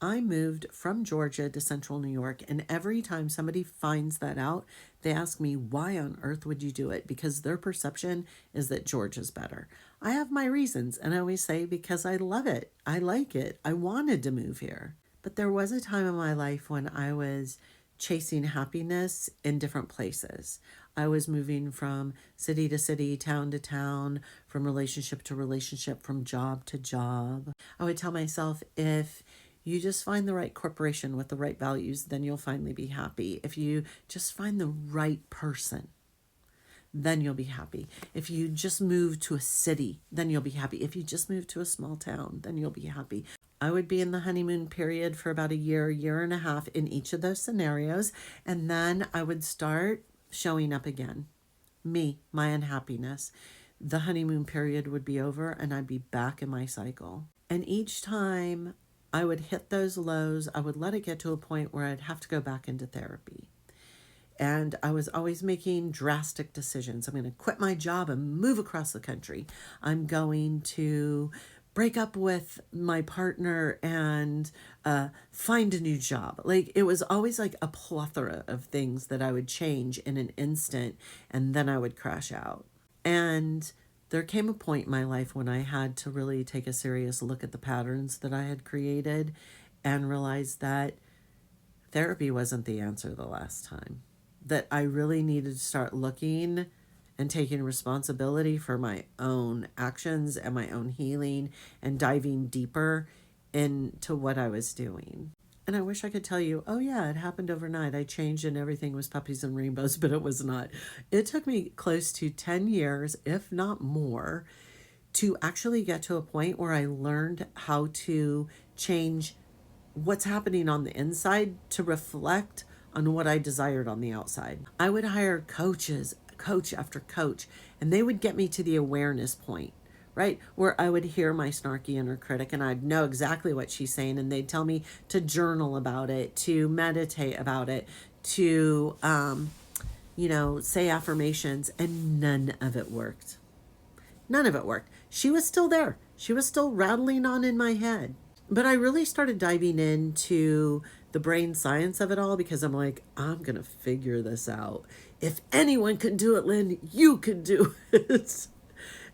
I moved from Georgia to central New York, and every time somebody finds that out, they ask me, why on earth would you do it? Because their perception is that Georgia's better. I have my reasons, and I always say, because I love it. I like it. I wanted to move here. But there was a time in my life when I was chasing happiness in different places. I was moving from city to city, town to town, from relationship to relationship, from job to job. I would tell myself, if you just find the right corporation with the right values, then you'll finally be happy. If you just find the right person, then you'll be happy. If you just move to a city, then you'll be happy. If you just move to a small town, then you'll be happy. I would be in the honeymoon period for about a year and a half in each of those scenarios. And then I would start showing up again. Me, my unhappiness. The honeymoon period would be over and I'd be back in my cycle. And each time I would hit those lows, I would let it get to a point where I'd have to go back into therapy. And I was always making drastic decisions. I'm going to quit my job and move across the country. I'm going to break up with my partner and find a new job. Like, it was always like a plethora of things that I would change in an instant, and then I would crash out. And there came a point in my life when I had to really take a serious look at the patterns that I had created and realize that therapy wasn't the answer the last time. That I really needed to start looking and taking responsibility for my own actions and my own healing and diving deeper into what I was doing. And I wish I could tell you, oh yeah, it happened overnight. I changed and everything was puppies and rainbows, but it was not. It took me close to 10 years, if not more, to actually get to a point where I learned how to change what's happening on the inside to reflect on what I desired on the outside. I would hire coaches, coach after coach, and they would get me to the awareness point, right? Where I would hear my snarky inner critic and I'd know exactly what she's saying, and they'd tell me to journal about it, to meditate about it, to, say affirmations, and none of it worked. None of it worked. She was still there. She was still rattling on in my head. But I really started diving into the brain science of it all because I'm like, I'm going to figure this out. If anyone can do it, Lynn, you can do it.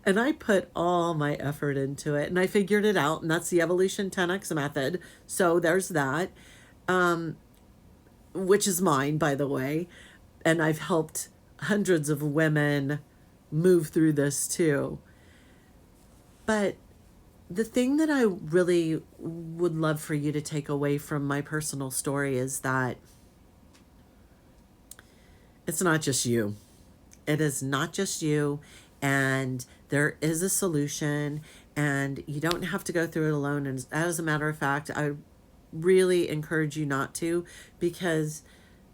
And I put all my effort into it and I figured it out. And that's the Evolution 10X method. So there's that, which is mine, by the way. And I've helped hundreds of women move through this too. But the thing that I really would love for you to take away from my personal story is that it's not just you. It is not just you. And there is a solution, and you don't have to go through it alone. And as a matter of fact, I really encourage you not to, because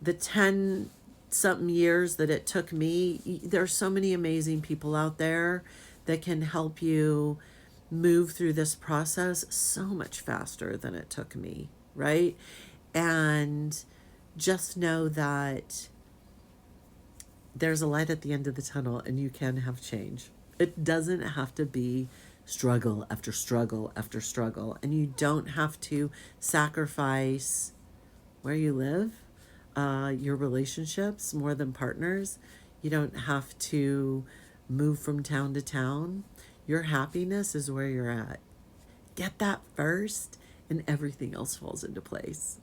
the 10 something years that it took me, there are so many amazing people out there that can help you move through this process so much faster than it took me, right? And just know that there's a light at the end of the tunnel and you can have change. It doesn't have to be struggle after struggle after struggle, and you don't have to sacrifice where you live, your relationships more than partners. You don't have to move from town to town. Your happiness is where you're at. Get that first, and everything else falls into place.